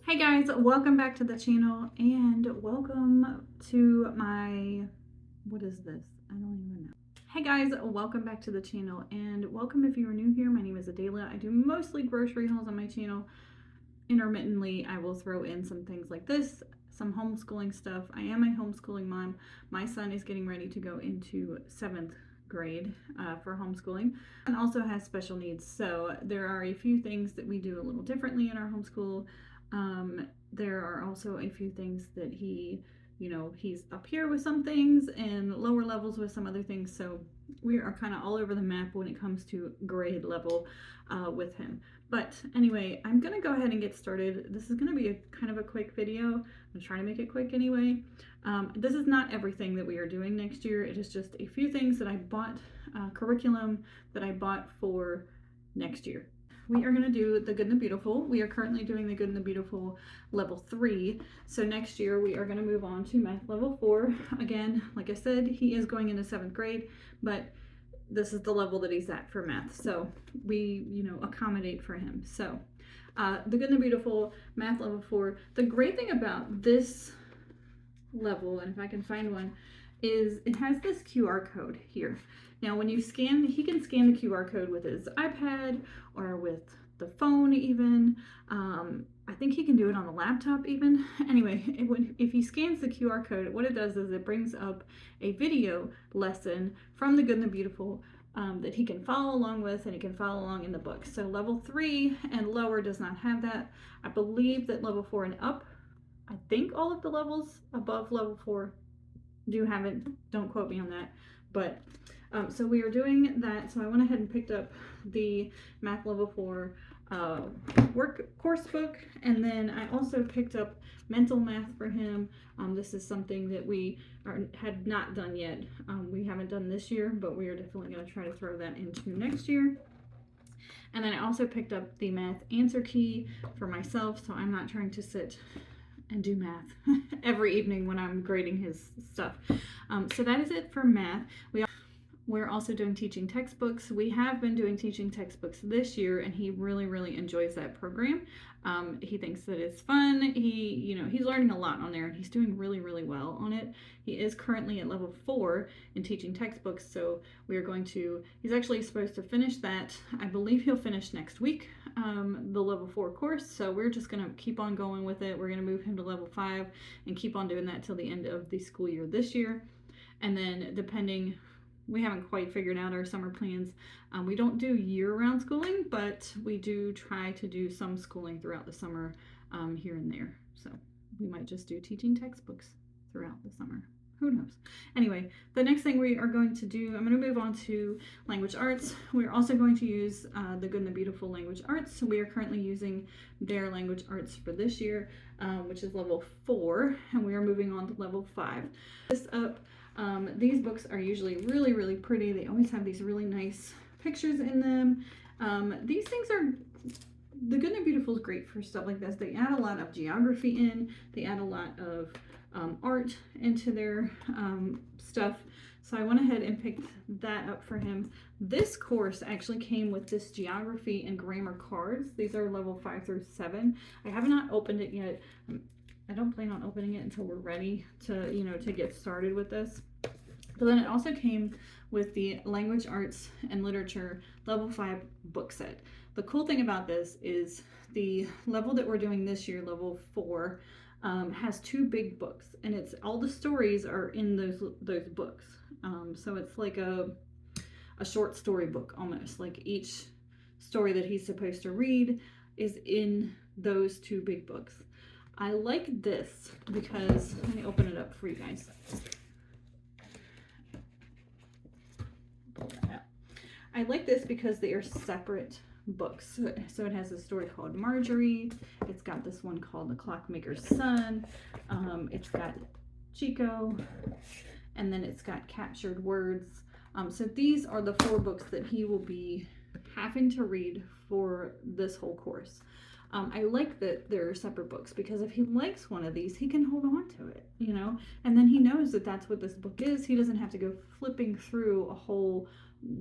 Hey guys, welcome back to the channel and welcome to my, what is this? I don't even know. Hey guys, welcome back to the channel and welcome if you are new here. My name is Adela. I do mostly grocery hauls on my channel. Intermittently, I will throw in some things like this, some homeschooling stuff. I am a homeschooling mom. My son is getting ready to go into 7th grade for homeschooling and also has special needs. So there are a few things that we do a little differently in our homeschool. There are also a few things that he's up here with some things and lower levels with some other things. So we are kind of all over the map when it comes to grade level with him. But anyway, I'm going to go ahead and get started. This is going to be a kind of a quick video. I'm going to try to make it quick anyway. This is not everything that we are doing next year. It is just a few things that I bought, curriculum that I bought for next year. We are going to do the Good and the Beautiful. We are currently doing the Good and the Beautiful level 3. So next year we are going to move on to math level 4. Again, like I said, he is going into 7th grade, but this is the level that he's at for math. So we, accommodate for him. So the Good and the Beautiful, math level 4. The great thing about this level, and if I can find one, is it has this QR code here. Now when you scan, he can scan the QR code with his iPad or with the phone even. I think he can do it on the laptop even. Anyway, if he scans the QR code, what it does is it brings up a video lesson from the Good and the Beautiful that he can follow along with, and he can follow along in the book. So level 3 and lower does not have that. I believe that level 4 and up, I think all of the levels above level 4 do have it. Don't quote me on that. But so we are doing that. So I went ahead and picked up the math level 4 work course book, and then I also picked up mental math for him. This is something that we had not done yet. We haven't done this year, but we are definitely going to try to throw that into next year. And then I also picked up the math answer key for myself, so I'm not trying to sit and do math every evening when I'm grading his stuff. So that is it for math. We're also doing teaching textbooks. We have been doing teaching textbooks this year, and he really, really enjoys that program. He thinks that it's fun. He's learning a lot on there, and he's doing really, really well on it. He is currently at level 4 in teaching textbooks, so he's actually supposed to finish that. I believe he'll finish next week, the level 4 course, so we're just going to keep on going with it. We're going to move him to level 5 and keep on doing that till the end of the school year this year. And then we haven't quite figured out our summer plans. We don't do year-round schooling, but we do try to do some schooling throughout the summer here and there. So we might just do teaching textbooks throughout the summer. Who knows? Anyway, the next thing we are going to do, I'm going to move on to language arts. We're also going to use the Good and the Beautiful language arts. So we are currently using their language arts for this year, which is level 4, and we are moving on to level 5. These books are usually really, really pretty. They always have these really nice pictures in them. The Good and the Beautiful is great for stuff like this. They add a lot of geography in. They add a lot of art into their stuff. So I went ahead and picked that up for him. This course actually came with this geography and grammar cards. These are level 5 through 7. I have not opened it yet. I don't plan on opening it until we're ready to get started with this. But then it also came with the Language Arts and Literature Level 5 book set. The cool thing about this is the level that we're doing this year, level 4, has 2 big books, and it's all the stories are in those books. So it's like a short story book almost. Like each story that he's supposed to read is in those 2 big books. I like this because, let me open it up for you guys. I like this because they are separate books. So it has a story called Marjorie. It's got this one called The Clockmaker's Son. It's got Chico. And then it's got Captured Words. So these are the 4 books that he will be having to read for this whole course. I like that they're separate books because if he likes one of these, he can hold on to it, and then he knows that that's what this book is. He doesn't have to go flipping through a whole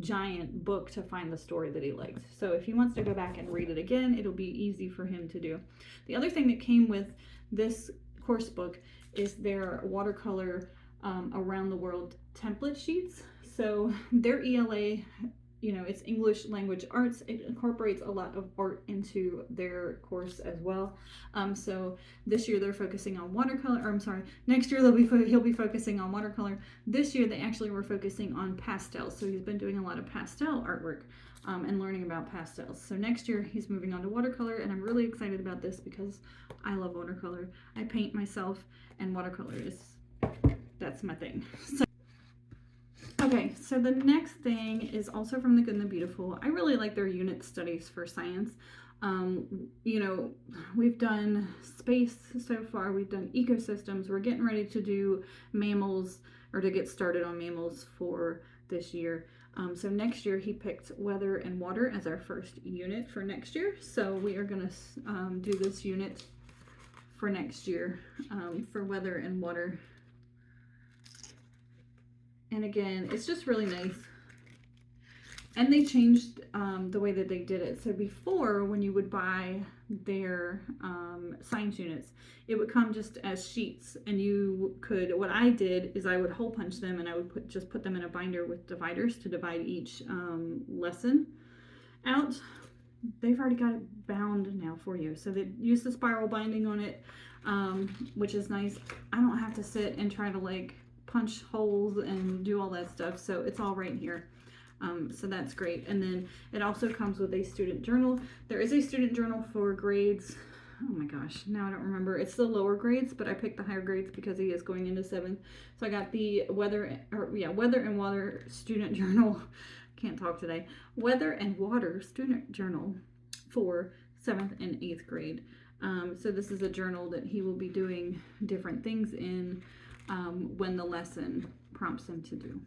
giant book to find the story that he liked. So if he wants to go back and read it again, it'll be easy for him to do. The other thing that came with this course book is their watercolor around the world template sheets. So their ELA, it's English Language Arts. It incorporates a lot of art into their course as well. So this year they're focusing on watercolor, or I'm sorry, next year he'll be focusing on watercolor. This year they actually were focusing on pastels. So he's been doing a lot of pastel artwork and learning about pastels. So next year he's moving on to watercolor, and I'm really excited about this because I love watercolor. I paint myself, and watercolor that's my thing. Okay, so the next thing is also from The Good and the Beautiful. I really like their unit studies for science. We've done space so far, we've done ecosystems, we're getting ready to do mammals, or to get started on mammals for this year. So next year he picked weather and water as our first unit for next year. So we are going to do this unit for next year for weather and water. And again, it's just really nice. And they changed the way that they did it. So before, when you would buy their science units, it would come just as sheets. And what I did is I would hole punch them, and I would just put them in a binder with dividers to divide each lesson out. They've already got it bound now for you. So they use the spiral binding on it, which is nice. I don't have to sit and try to punch holes and do all that stuff, so it's all right here. So that's great. And then it also comes with a student journal. There is a student journal for grades, oh my gosh, now I don't remember. It's the lower grades, but I picked the higher grades because he is going into 7th. So I got the weather and water student journal. Can't talk today. Weather and water student journal for 7th and 8th grade. So this is a journal that he will be doing different things in when the lesson prompts him to do.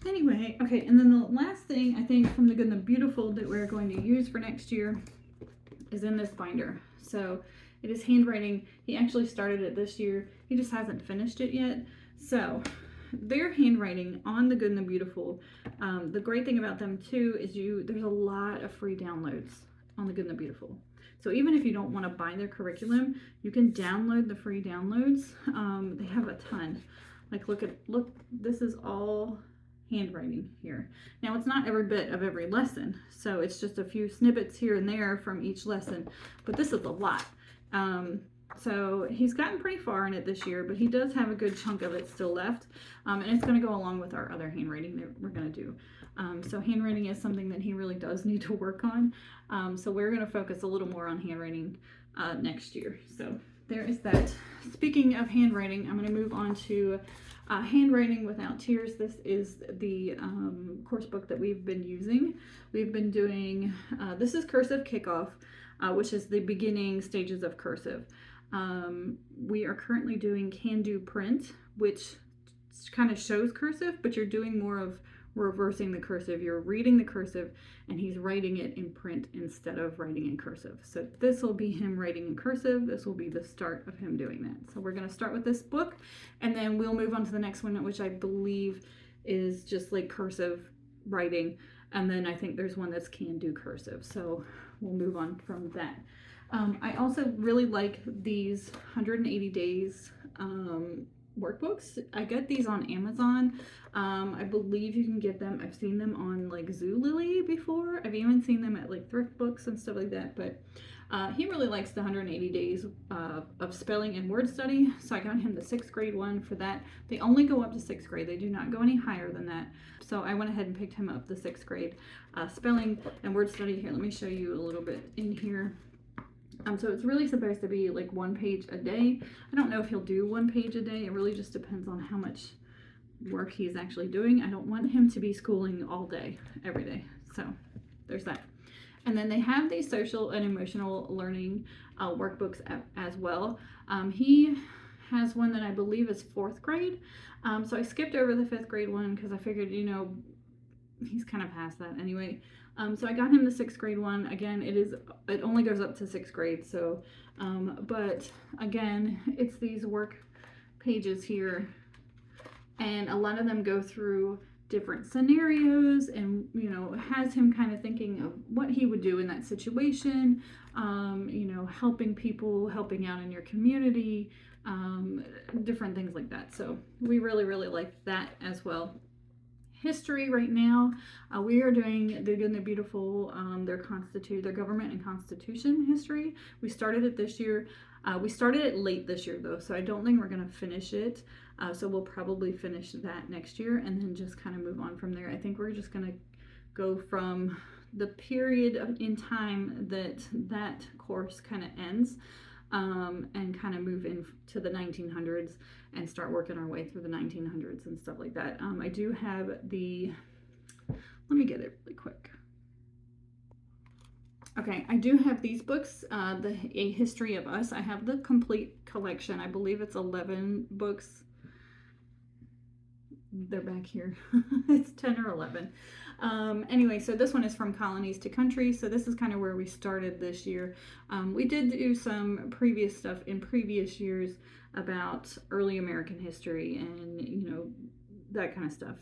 Anyway, okay, and then the last thing I think from The Good and the Beautiful that we're going to use for next year is in this binder. So it is handwriting. He actually started it this year. He just hasn't finished it yet. So their handwriting on The Good and the Beautiful, the great thing about them too is there's a lot of free downloads on The Good and the Beautiful. So even if you don't want to buy their curriculum, you can download the free downloads. They have a ton. Look, this is all handwriting here. Now it's not every bit of every lesson, so it's just a few snippets here and there from each lesson, but this is a lot. So he's gotten pretty far in it this year, but he does have a good chunk of it still left, and it's going to go along with our other handwriting that we're going to do. So handwriting is something that he really does need to work on. So we're going to focus a little more on handwriting next year. So there is that. Speaking of handwriting, I'm going to move on to Handwriting Without Tears. This is the course book that we've been using. We've been doing, this is Cursive Kickoff, which is the beginning stages of cursive. We are currently doing Can Do Print, which kind of shows cursive, but you're doing more of reversing the cursive. You're reading the cursive and he's writing it in print instead of writing in cursive. So this will be him writing in cursive. This will be the start of him doing that. So we're going to start with this book, and then we'll move on to the next one, which I believe is just cursive writing. And then I think there's one that's Can Do Cursive. So we'll move on from that. I also really like these 180 days workbooks. I get these on Amazon. I believe you can get them. I've seen them on Zulily before. I've even seen them at thrift books and stuff like that. But he really likes the 180 days of spelling and word study. So I got him the 6th grade one for that. They only go up to 6th grade. They do not go any higher than that. So I went ahead and picked him up the 6th grade spelling and word study. Here, let me show you a little bit in here. So it's really supposed to be 1 page a day. I don't know if he'll do 1 page a day. It really just depends on how much work he's actually doing. I don't want him to be schooling all day, every day. So there's that. And then they have these social and emotional learning workbooks as well. He has one that I believe is 4th grade. So I skipped over the 5th grade one because I figured, he's kind of past that anyway. So I got him the 6th grade one. Again, it only goes up to 6th grade. So, but again, it's these work pages here, and a lot of them go through different scenarios, and has him kind of thinking of what he would do in that situation. Helping people, helping out in your community, different things like that. So we really, really like that as well. History right now, we are doing the Good and the Beautiful, their government and constitution history. We started it this year. We started it late this year though, so I don't think we're going to finish it. So we'll probably finish that next year and then just kind of move on from there. I think we're just going to go from the period in time that course kind of ends, and kind of move into the 1900s and start working our way through the 1900s and stuff like that. I do have let me get it really quick. Okay, I do have these books, A History of Us. I have the complete collection. I believe it's 11 books. They're back here. It's 10 or 11. Anyway, so this one is From Colonies to Countries. So this is kind of where we started this year. We did do some previous stuff in previous years about early American history and, that kind of stuff.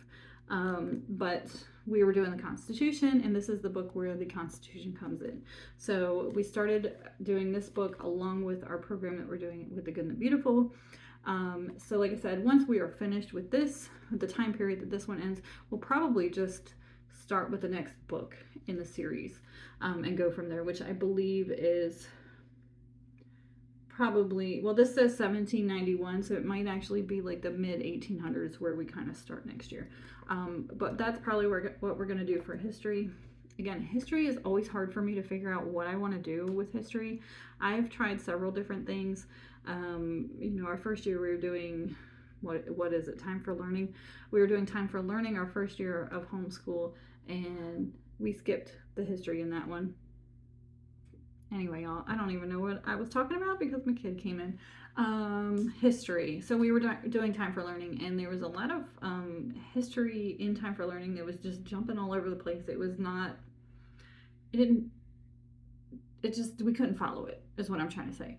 But we were doing the Constitution, and this is the book where the Constitution comes in. So we started doing this book along with our program that we're doing with the Good and the Beautiful. So like I said, once we are finished with this, the time period that this one ends, we'll probably just start with the next book in the series, and go from there, which I believe is probably, well, this says 1791, so it might actually be like the mid 1800s where we kind of start next year. But that's probably what we're going to do for history. Again, history is always hard for me to figure out what I want to do with history. I've tried several different things. Our first year we were doing, what is it, Time for Learning. We were doing Time for Learning our first year of homeschool, and we skipped the history in that one. Anyway, y'all, I don't even know what I was talking about because my kid came in. History. So we were doing Time for Learning, and there was a lot of history in Time for Learning that was just jumping all over the place. We couldn't follow it, is what I'm trying to say.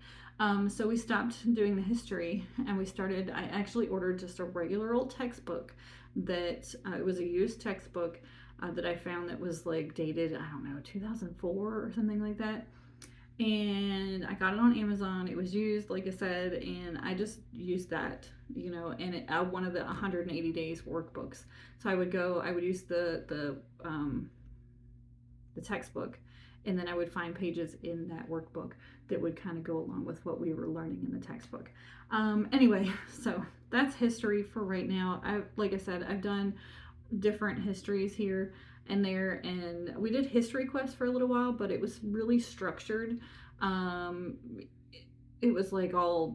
So we stopped doing the history, and I actually ordered just a regular old textbook that, it was a used textbook that I found that was like dated, I don't know, 2004 or something like that. And I got it on Amazon. It was used, like I said, and I just used that, and one of the 180 days workbooks. So I would use the textbook, and then I would find pages in that workbook that would kind of go along with what we were learning in the textbook. Anyway, so that's history for right now. Like I said, I've done different histories here and there, and we did History Quest for a little while, but it was really structured. It was like all,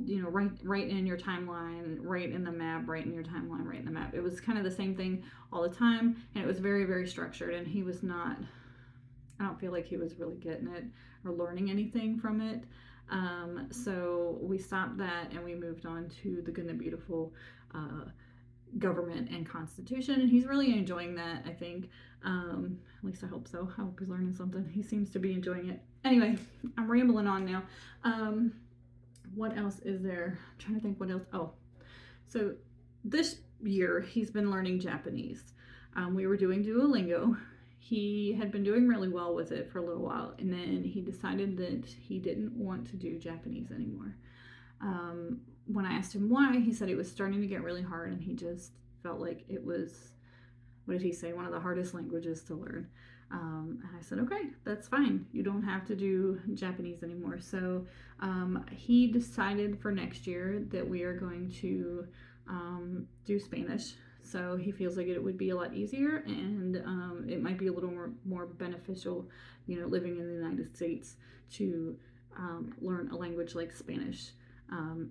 right in your timeline, right in the map, right in your timeline, right in the map. It was kind of the same thing all the time, and it was very, very structured, and I don't feel like he was really getting it or learning anything from it. So we stopped that, and we moved on to the Good and the Beautiful, government and constitution, and he's really enjoying that, I think. At least I hope so. I hope he's learning something. He seems to be enjoying it. Anyway, I'm rambling on now. What else is there? I'm trying to think what else. Oh, so this year he's been learning Japanese. We were doing Duolingo. He had been doing really well with it for a little while, and then he decided that he didn't want to do Japanese anymore. When I asked him why, he said it was starting to get really hard, and he just felt like it was, what did he say, one of the hardest languages to learn. And I said, okay, that's fine. You don't have to do Japanese anymore. So he decided for next year that we are going to do Spanish. So he feels like it would be a lot easier, and it might be a little more beneficial, living in the United States, to learn a language like Spanish.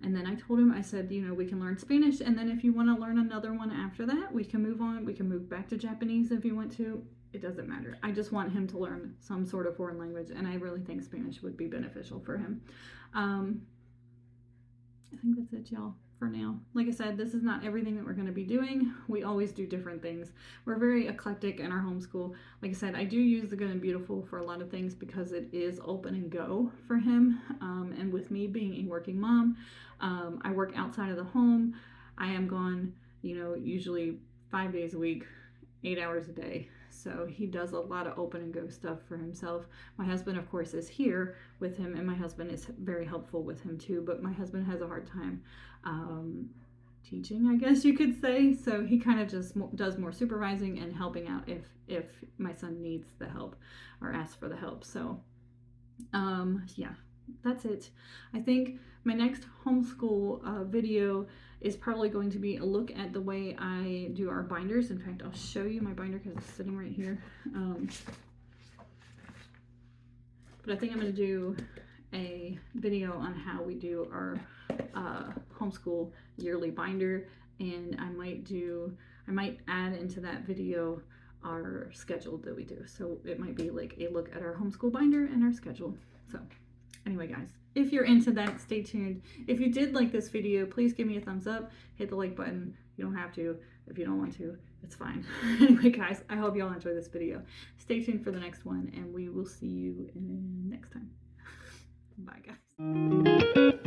And then I told him, I said, we can learn Spanish, and then if you want to learn another one after that, we can move on. We can move back to Japanese if you want to. It doesn't matter. I just want him to learn some sort of foreign language, and I really think Spanish would be beneficial for him. I think that's it, y'all, for now. Like I said, this is not everything that we're going to be doing. We always do different things. We're very eclectic in our homeschool. Like I said, I do use the Good and Beautiful for a lot of things because it is open and go for him. And with me being a working mom, I work outside of the home. I am gone, usually 5 days a week 8 hours a day. So he does a lot of open and go stuff for himself. My husband, of course, is here with him, and my husband is very helpful with him too. But my husband has a hard time teaching, I guess you could say. So he kind of just does more supervising and helping out if my son needs the help or asks for the help. So yeah, that's it. I think my next homeschool video is probably going to be a look at the way I do our binders. In fact, I'll show you my binder because it's sitting right here. But I think I'm going to do a video on how we do our homeschool yearly binder, and I might add into that video our schedule that we do. So it might be like a look at our homeschool binder and our schedule. So anyway, guys, if you're into that, stay tuned. If you did like this video, please give me a thumbs up, hit the like button. You don't have to. If you don't want to, it's fine. Anyway, guys, I hope you all enjoy this video. Stay tuned for the next one, and we will see you in next time. Bye, guys.